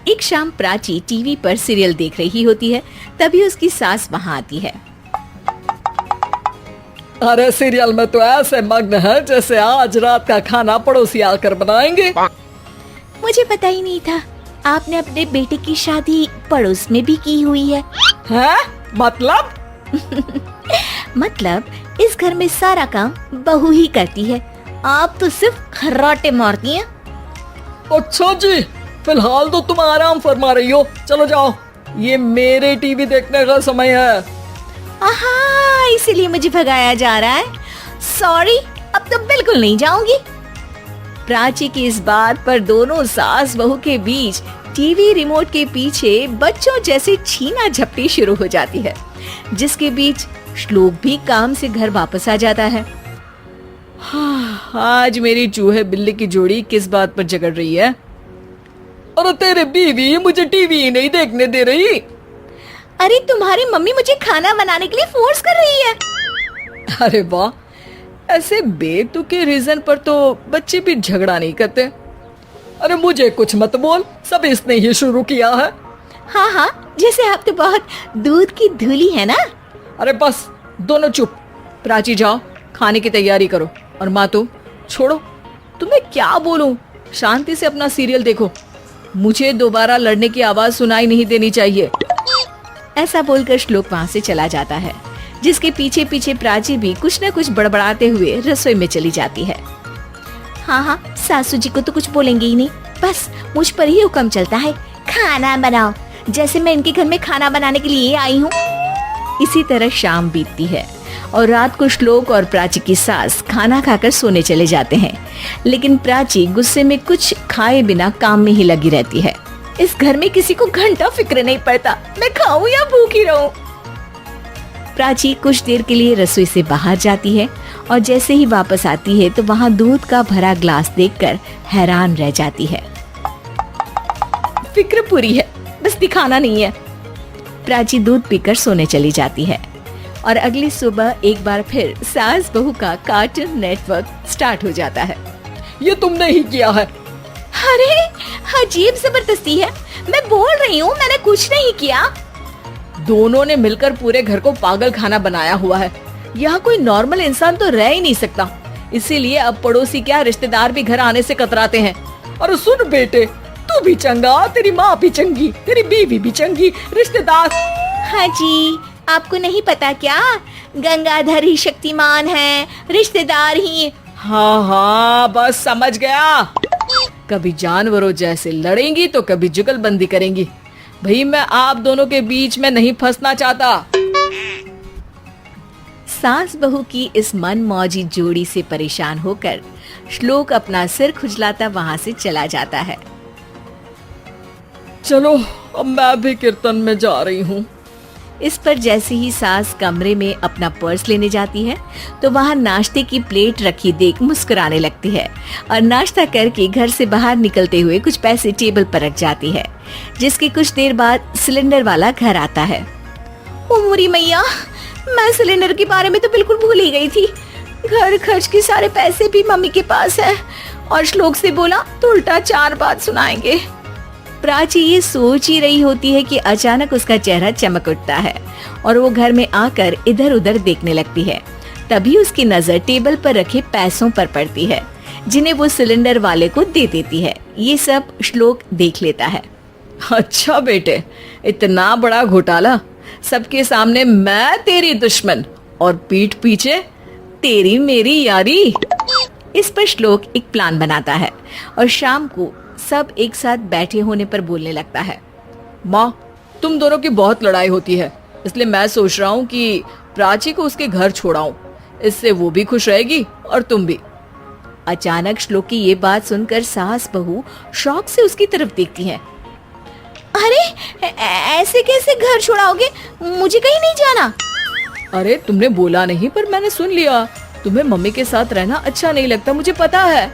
एक शाम प्राची टीवी पर सीरियल देख रही होती है। तभी उसकी सास वहाँ आती है। अरे सीरियल में तो ऐसे मग्न है जैसे आज रात का खाना पड़ोसी आकर बनाएंगे। मुझे पता ही नहीं था आपने अपने बेटे की शादी पड़ोस में भी की हुई है। हैं? मतलब? मतलब इस घर में सारा काम बहू ही करती है, आप तो सिर्फ खर्राटे मारती हैं। अच्छा जी, फिलहाल तो तुम आराम फरमा रही हो, चलो जाओ, ये मेरे टीवी देखने का समय है। आहा, इसीलिए मुझे भगाया जा रहा है। सॉरी, अब तो बिल्कुल नहीं जाऊंगी। प्राची की इस बात पर दोनों सास बहू के बीच टीवी रिमोट के पीछे बच्चों जैसे छीना झपटी शुरू हो जाती है, जिसके बीच श्लोक भी काम से घर वापस आ जाता है। आज मेरी चूहे बिल्ली की जोड़ी किस बात पर झगड़ रही है? अरे तेरे बीवी मुझे टीवी ही नहीं देखने दे रही। अरे तुम्हारी मम्मी मुझे खाना बनाने के लिए फोर्स कर रही है। अरे वाह, ऐसे बेतुके रीजन पर तो बच्चे भी झगड़ा नहीं करते। अरे मुझे कुछ मत बोल, सब इसने ही शुरू किया है। हाँ हाँ, जैसे आप तो बहुत दूध की धूली है ना। अरे बस दोनों चुप। प्राची जाओ, खाने की तैयारी करो। और माँ तुम छोड़ो, तुम्हें क्या बोलूं, शांति से अपना सीरियल देखो, मुझे दोबारा लड़ने की आवाज सुनाई नहीं देनी चाहिए। ऐसा बोलकर श्लोक वहाँ से चला जाता है, जिसके पीछे पीछे प्राची भी कुछ न कुछ बड़बड़ाते हुए रसोई में चली जाती है। हाँ हाँ, सासू जी को तो कुछ बोलेंगे ही नहीं, बस मुझ पर ही हुक्म चलता है, खाना बनाओ, जैसे मैं इनके घर में खाना बनाने के लिए आई हूँ। इसी तरह शाम बीतती है और रात को श्लोक और प्राची की सास खाना खाकर सोने चले जाते हैं, लेकिन प्राची गुस्से में कुछ खाए बिना काम में ही लगी रहती है। इस घर में किसी को घंटा फिक्र नहीं पड़ता, मैं खाऊं या भूखी रहूं। प्राची कुछ देर के लिए रसोई से बाहर जाती है और जैसे ही वापस आती है तो वहाँ दूध का भरा ग्लास देखकर हैरान रह जाती है। फिक्र पूरी है, बस दिखाना नहीं है। प्राची दूध पीकर सोने चली जाती है और अगली सुबह एक बार फिर सास बहू का कार्टून नेटवर्क स्टार्ट हो जाता है। ये तुमने ही किया है। अरे अजीब जबरदस्ती है, मैं बोल रही हूँ मैंने कुछ नहीं किया। दोनों ने मिलकर पूरे घर को पागल खाना बनाया हुआ है। यहाँ कोई नॉर्मल इंसान तो रह ही नहीं सकता, इसीलिए अब पड़ोसी क्या रिश्तेदार भी घर आने से कतराते हैं। और सुन बेटे, तू भी चंगा, तेरी माँ भी चंगी, तेरी बीवी भी चंगी, रिश्तेदार। हाँ जी, आपको नहीं पता क्या, गंगाधर ही शक्तिमान है, रिश्तेदार ही। हाँ हाँ, बस समझ गया। कभी जानवरों जैसे लड़ेंगी तो कभी जुगलबंदी करेंगी। भाई मैं आप दोनों के बीच में नहीं फंसना चाहता। सास बहू की इस मनमौजी जोड़ी से परेशान होकर श्लोक अपना सिर खुजलाता वहाँ से चला जाता है। चलो अब मैं भी कीर्तन में जा रही हूँ। इस पर जैसे ही सास कमरे में अपना पर्स लेने जाती है तो वहाँ नाश्ते की प्लेट रखी देख मुस्कुराने लगती है और नाश्ता करके घर से बाहर निकलते हुए कुछ पैसे टेबल पर रख जाती है, जिसके कुछ देर बाद सिलेंडर वाला घर आता है। ओ मोरी मैया, मैं सिलेंडर के बारे में तो बिल्कुल भूल ही गई थी। घर खर्च के सारे पैसे भी मम्मी के पास है और श्लोक से बोला तो उल्टा 4 बात सुनाएंगे। प्राची ये सोच ही रही होती है कि अचानक उसका चेहरा चमक उठता है और वो घर में आकर इधर उधर देखने लगती है। तभी उसकी नजर टेबल पर रखे पैसों पर पड़ती है, जिन्हें वो सिलेंडर वाले को दे देती है। ये सब श्लोक देख लेता है। अच्छा बेटे, इतना बड़ा घोटाला, सबके सामने मैं तेरी दुश्मन और पीठ पीछे तेरी मेरी यारी। इस पर श्लोक एक प्लान बनाता है और शाम को सब एक साथ बैठे होने पर बोलने लगता है। माँ, तुम दोनों की बहुत लड़ाई होती है, इसलिए मैं सोच रहा हूँ कि प्राची को उसके घर छोड़ाऊं, इससे वो भी खुश रहेगी और तुम भी। अचानक श्लोक की ये बात सुनकर सास बहू शौक से उसकी तरफ देखती हैं। अरे ऐसे कैसे घर छोड़ाओगे, मुझे कहीं नहीं जाना। अरे तुमने बोला नहीं पर मैंने सुन लिया, तुम्हें मम्मी के साथ रहना अच्छा नहीं लगता, मुझे पता है।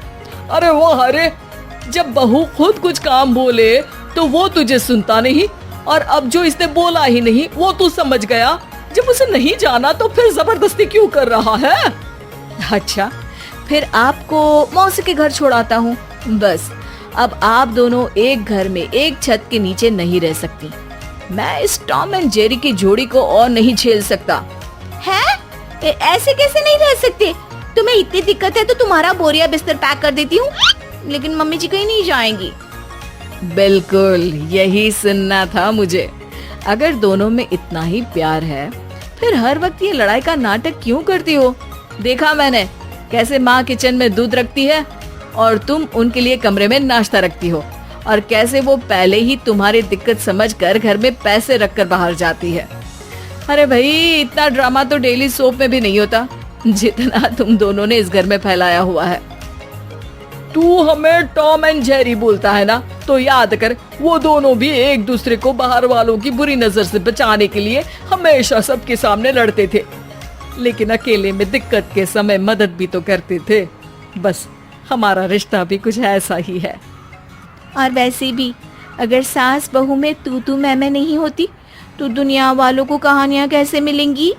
अरे वाह, अरे जब बहू खुद कुछ काम बोले तो वो तुझे सुनता नहीं, और अब जो इसने बोला ही नहीं वो तू समझ गया। जब उसे नहीं जाना तो फिर जबरदस्ती क्यों कर रहा है? अच्छा, फिर आपको मौसी के घर छोड़ाता हूँ, बस अब आप दोनों एक घर में एक छत के नीचे नहीं रह सकती। मैं इस टॉम एंड जेरी की जोड़ी को और नहीं झेल सकता। है? ऐसे कैसे नहीं रह सकते? तुम्हें इतनी दिक्कत है तो तुम्हारा बोरिया बिस्तर पैक कर देती हूँ, लेकिन मम्मी जी कहीं नहीं जाएंगी। बिल्कुल यही सुनना था मुझे। अगर दोनों में इतना ही प्यार है फिर हर वक्त ये लड़ाई का नाटक क्यों करती हो? देखा मैंने कैसे माँ किचन में दूध रखती है और तुम उनके लिए कमरे में नाश्ता रखती हो, और कैसे वो पहले ही तुम्हारी दिक्कत समझकर घर में पैसे रखकर बाहर जाती है। अरे भाई, इतना ड्रामा तो डेली सोप में भी नहीं होता जितना तुम दोनों ने इस घर में फैलाया हुआ है। तू हमें टॉम एंड जेरी बोलता है ना, तो याद कर वो दोनों भी एक दूसरे को बाहर वालों की बुरी नजर से बचाने के लिए हमेशा सबके सामने लड़ते थे, लेकिन अकेले में दिक्कत के समय मदद भी तो करते थे। बस हमारा रिश्ता भी कुछ ऐसा ही है। और वैसे भी अगर सास बहू में तू मैं नहीं होती तो दुनिया वालों को कहानियां कैसे मिलेंगी?